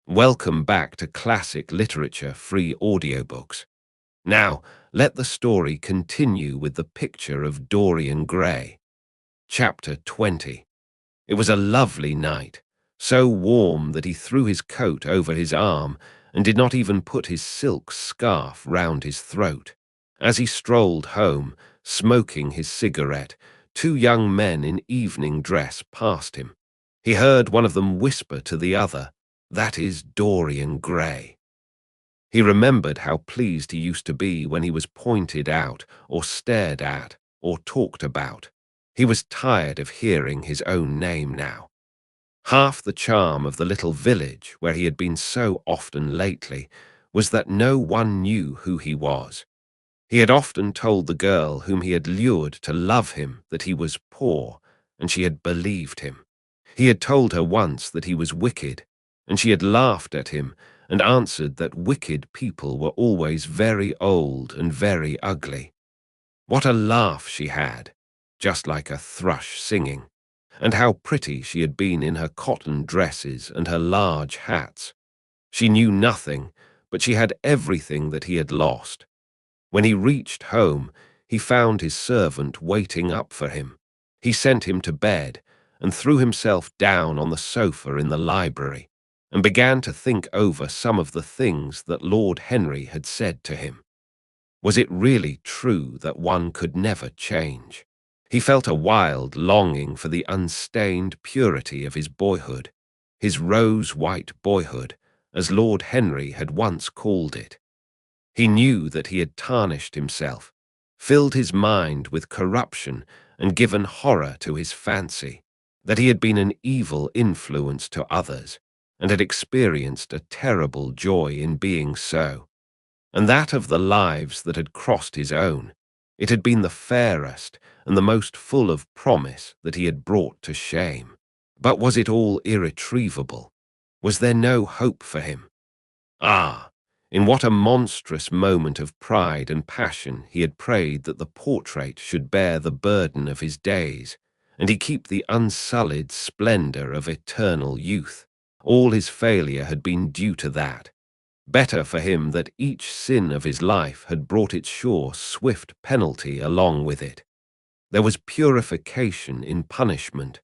Welcome back to Classic Literature Free Audiobooks. Now, let the story continue with the Picture of Dorian Gray. Chapter 20. It was a lovely night, so warm that he threw his coat over his arm and did not even put his silk scarf round his throat. As he strolled home, smoking his cigarette, two young men in evening dress passed him. He heard one of them whisper to the other, "That is Dorian Gray." He remembered how pleased he used to be when he was pointed out, or stared at, or talked about. He was tired of hearing his own name now. Half the charm of the little village where he had been so often lately was that no one knew who he was. He had often told the girl whom he had lured to love him that he was poor, and she had believed him. He had told her once that he was wicked, and she had laughed at him and answered that wicked people were always very old and very ugly. What a laugh she had, just like a thrush singing, and how pretty she had been in her cotton dresses and her large hats. She knew nothing, but she had everything that he had lost. When he reached home, he found his servant waiting up for him. He sent him to bed and threw himself down on the sofa in the library and began to think over some of the things that Lord Henry had said to him. Was it really true that one could never change? He felt a wild longing for the unstained purity of his boyhood, his rose-white boyhood, as Lord Henry had once called it. He knew that he had tarnished himself, filled his mind with corruption and given horror to his fancy, that he had been an evil influence to others, and had experienced a terrible joy in being so, and that of the lives that had crossed his own, it had been the fairest and the most full of promise that he had brought to shame. But was it all irretrievable? Was there no hope for him? Ah, in what a monstrous moment of pride and passion he had prayed that the portrait should bear the burden of his days, and he keep the unsullied splendor of eternal youth. All his failure had been due to that. Better for him that each sin of his life had brought its sure, swift penalty along with it. There was purification in punishment.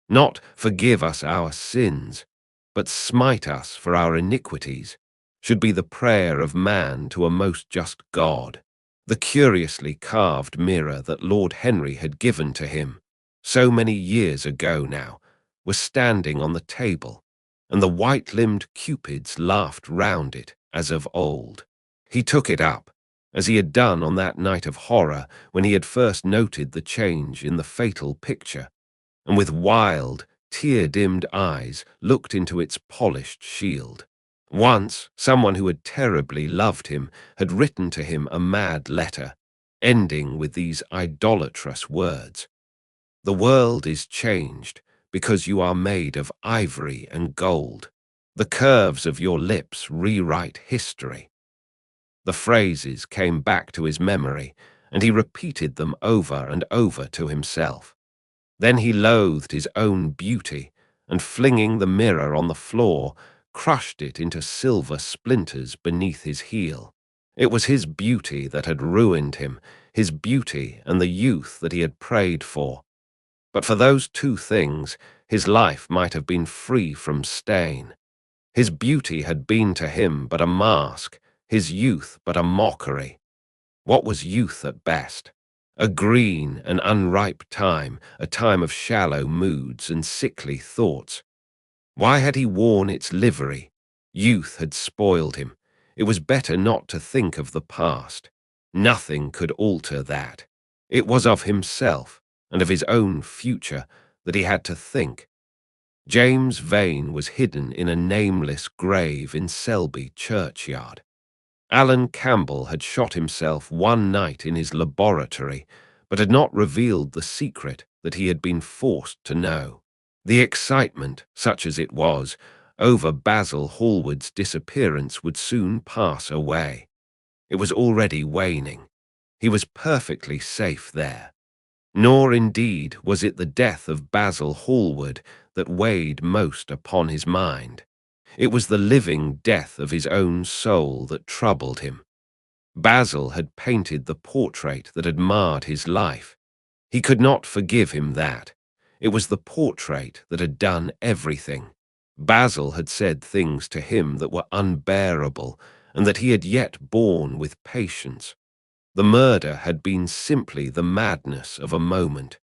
Not "forgive us our sins," but "smite us for our iniquities," should be the prayer of man to a most just God. The curiously carved mirror that Lord Henry had given to him, so many years ago now, was standing on the table, and the white-limbed cupids laughed round it as of old. He took it up, as he had done on that night of horror when he had first noted the change in the fatal picture, and with wild, tear-dimmed eyes looked into its polished shield. Once, someone who had terribly loved him had written to him a mad letter, ending with these idolatrous words: "The world is changed because you are made of ivory and gold. The curves of your lips rewrite history." The phrases came back to his memory, and he repeated them over and over to himself. Then he loathed his own beauty, and flinging the mirror on the floor, crushed it into silver splinters beneath his heel. It was his beauty that had ruined him, his beauty and the youth that he had prayed for. But for those two things, his life might have been free from stain. His beauty had been to him but a mask, his youth but a mockery. What was youth at best? A green and unripe time, a time of shallow moods and sickly thoughts. Why had he worn its livery? Youth had spoiled him. It was better not to think of the past. Nothing could alter that. It was of himself and of his own future that he had to think. James Vane was hidden in a nameless grave in Selby churchyard. Alan Campbell had shot himself one night in his laboratory, but had not revealed the secret that he had been forced to know. The excitement, such as it was, over Basil Hallward's disappearance would soon pass away. It was already waning. He was perfectly safe there. Nor indeed was it the death of Basil Hallward that weighed most upon his mind. It was the living death of his own soul that troubled him. Basil had painted the portrait that had marred his life. He could not forgive him that. It was the portrait that had done everything. Basil had said things to him that were unbearable and that he had yet borne with patience. The murder had been simply the madness of a moment.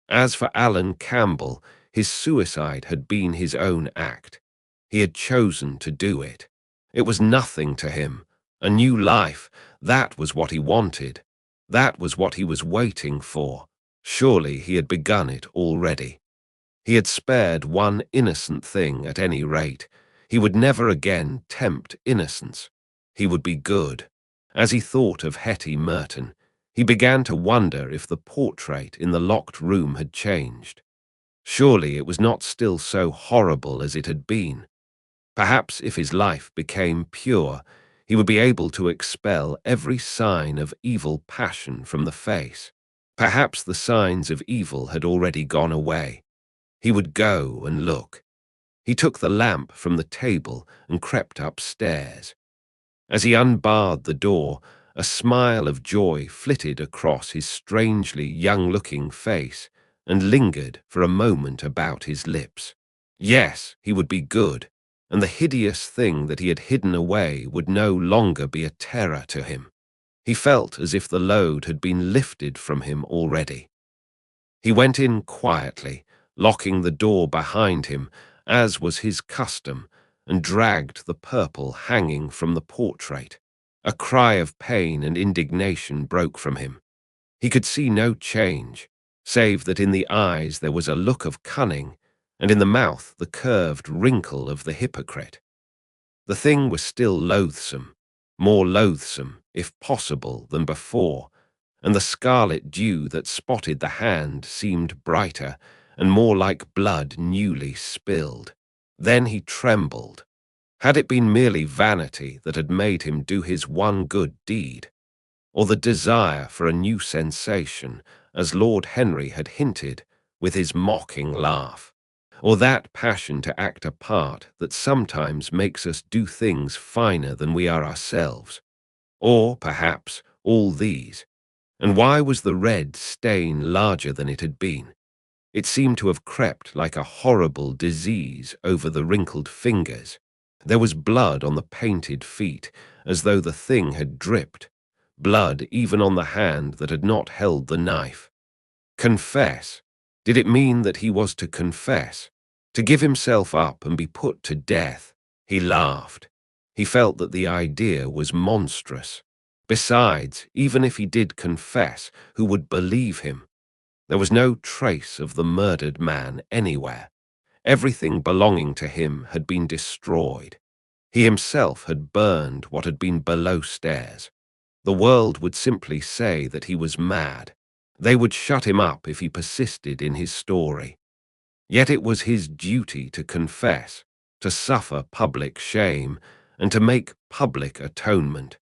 As for Alan Campbell, his suicide had been his own act. He had chosen to do it. It was nothing to him. A new life, that was what he wanted. That was what he was waiting for. Surely he had begun it already. He had spared one innocent thing at any rate. He would never again tempt innocence. He would be good. As he thought of Hetty Merton, he began to wonder if the portrait in the locked room had changed. Surely it was not still so horrible as it had been. Perhaps if his life became pure, he would be able to expel every sign of evil passion from the face. Perhaps the signs of evil had already gone away. He would go and look. He took the lamp from the table and crept upstairs. As he unbarred the door, a smile of joy flitted across his strangely young-looking face and lingered for a moment about his lips. Yes, he would be good, and the hideous thing that he had hidden away would no longer be a terror to him. He felt as if the load had been lifted from him already. He went in quietly, locking the door behind him, as was his custom, and dragged the purple hanging from the portrait. A cry of pain and indignation broke from him. He could see no change, save that in the eyes there was a look of cunning, and in the mouth the curved wrinkle of the hypocrite. The thing was still loathsome, more loathsome, if possible, than before, and the scarlet dew that spotted the hand seemed brighter and more like blood newly spilled. Then he trembled. Had it been merely vanity that had made him do his one good deed, or the desire for a new sensation, as Lord Henry had hinted with his mocking laugh, or that passion to act a part that sometimes makes us do things finer than we are ourselves, or perhaps all these? And why was the red stain larger than it had been? It seemed to have crept like a horrible disease over the wrinkled fingers. There was blood on the painted feet, as though the thing had dripped, blood even on the hand that had not held the knife. Confess? Did it mean that he was to confess? To give himself up and be put to death? He laughed. He felt that the idea was monstrous. Besides, even if he did confess, who would believe him? There was no trace of the murdered man anywhere. Everything belonging to him had been destroyed. He himself had burned what had been below stairs. The world would simply say that he was mad. They would shut him up if he persisted in his story. Yet it was his duty to confess, to suffer public shame, and to make public atonement.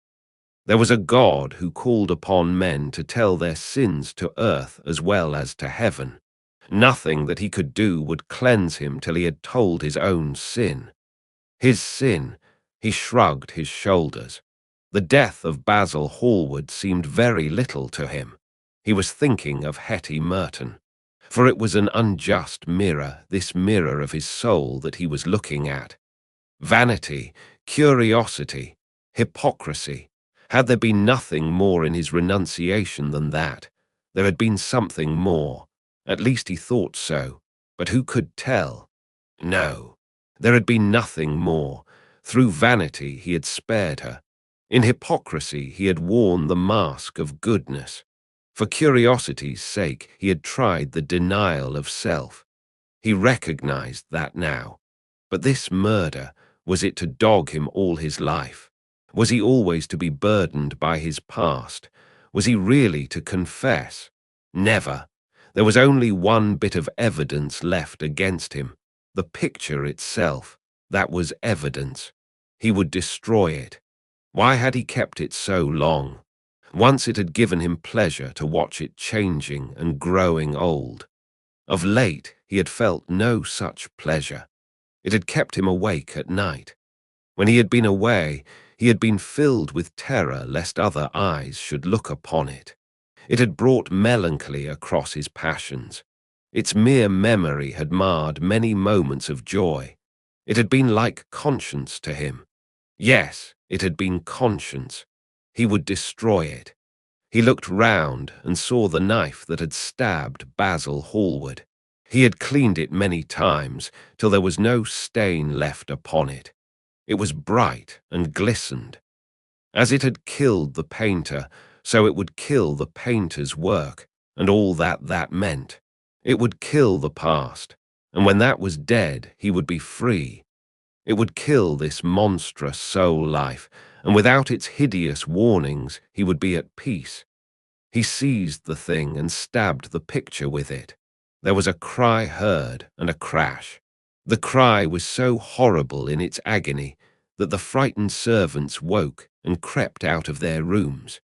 There was a God who called upon men to tell their sins to earth as well as to heaven. Nothing that he could do would cleanse him till he had told his own sin. His sin. He shrugged his shoulders. The death of Basil Hallward seemed very little to him. He was thinking of Hetty Merton. For it was an unjust mirror, this mirror of his soul that he was looking at. Vanity, curiosity, hypocrisy. Had there been nothing more in his renunciation than that? There had been something more. At least he thought so. But who could tell? No. There had been nothing more. Through vanity he had spared her. In hypocrisy he had worn the mask of goodness. For curiosity's sake he had tried the denial of self. He recognized that now. But this murder, was it to dog him all his life? Was he always to be burdened by his past? Was he really to confess? Never. There was only one bit of evidence left against him. The picture itself. That was evidence. He would destroy it. Why had he kept it so long? Once it had given him pleasure to watch it changing and growing old. Of late he had felt no such pleasure. It had kept him awake at night. When he had been away, he had been filled with terror lest other eyes should look upon it. It had brought melancholy across his passions. Its mere memory had marred many moments of joy. It had been like conscience to him. Yes, it had been conscience. He would destroy it. He looked round and saw the knife that had stabbed Basil Hallward. He had cleaned it many times till there was no stain left upon it. It was bright and glistened. As it had killed the painter, so it would kill the painter's work, and all that meant. It would kill the past, and when that was dead, he would be free. It would kill this monstrous soul life, and without its hideous warnings, he would be at peace. He seized the thing and stabbed the picture with it. There was a cry heard and a crash. The cry was so horrible in its agony that the frightened servants woke and crept out of their rooms.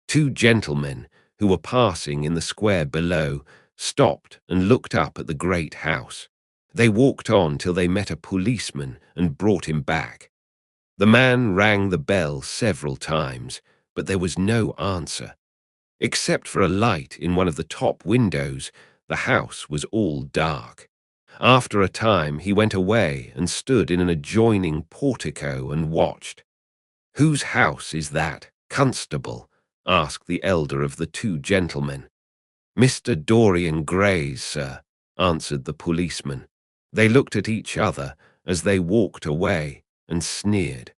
Two gentlemen who were passing in the square below stopped and looked up at the great house. They walked on till they met a policeman and brought him back. The man rang the bell several times, but there was no answer. Except for a light in one of the top windows, the house was all dark. After a time, he went away and stood in an adjoining portico and watched. "Whose house is that, constable?" asked the elder of the two gentlemen. "Mr. Dorian Gray's, sir," answered the policeman. They looked at each other as they walked away and sneered.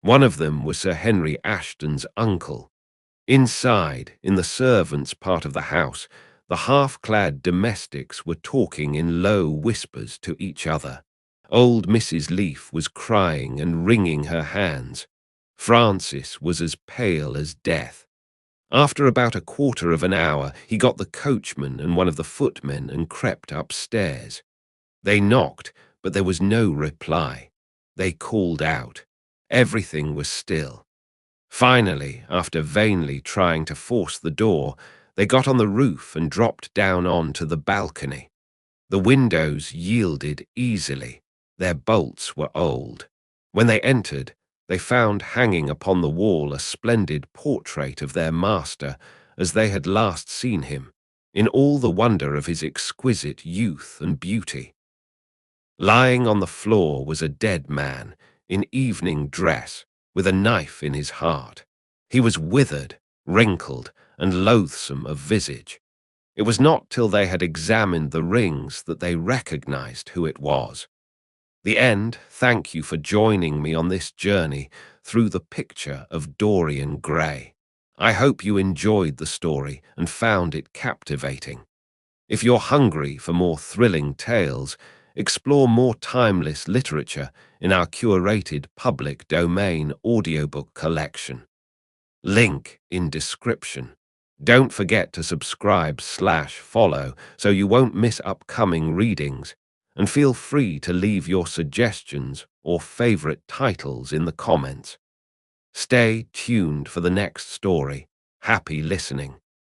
One of them was Sir Henry Ashton's uncle. Inside, in the servants' part of the house, the half-clad domestics were talking in low whispers to each other. Old Mrs. Leaf was crying and wringing her hands. Francis was as pale as death. After about a quarter of an hour, he got the coachman and one of the footmen and crept upstairs. They knocked, but there was no reply. They called out. Everything was still. Finally, after vainly trying to force the door, they got on the roof and dropped down onto the balcony. The windows yielded easily. Their bolts were old. When they entered, they found hanging upon the wall a splendid portrait of their master as they had last seen him, in all the wonder of his exquisite youth and beauty. Lying on the floor was a dead man, in evening dress, with a knife in his heart. He was withered, wrinkled, and loathsome of visage. It was not till they had examined the rings that they recognized who it was. The end. Thank you for joining me on this journey through the picture of Dorian Gray. I hope you enjoyed the story and found it captivating. If you're hungry for more thrilling tales, explore more timeless literature in our curated public domain audiobook collection. Link in description. Don't forget to subscribe/follow so you won't miss upcoming readings, and feel free to leave your suggestions or favorite titles in the comments. Stay tuned for the next story. Happy listening.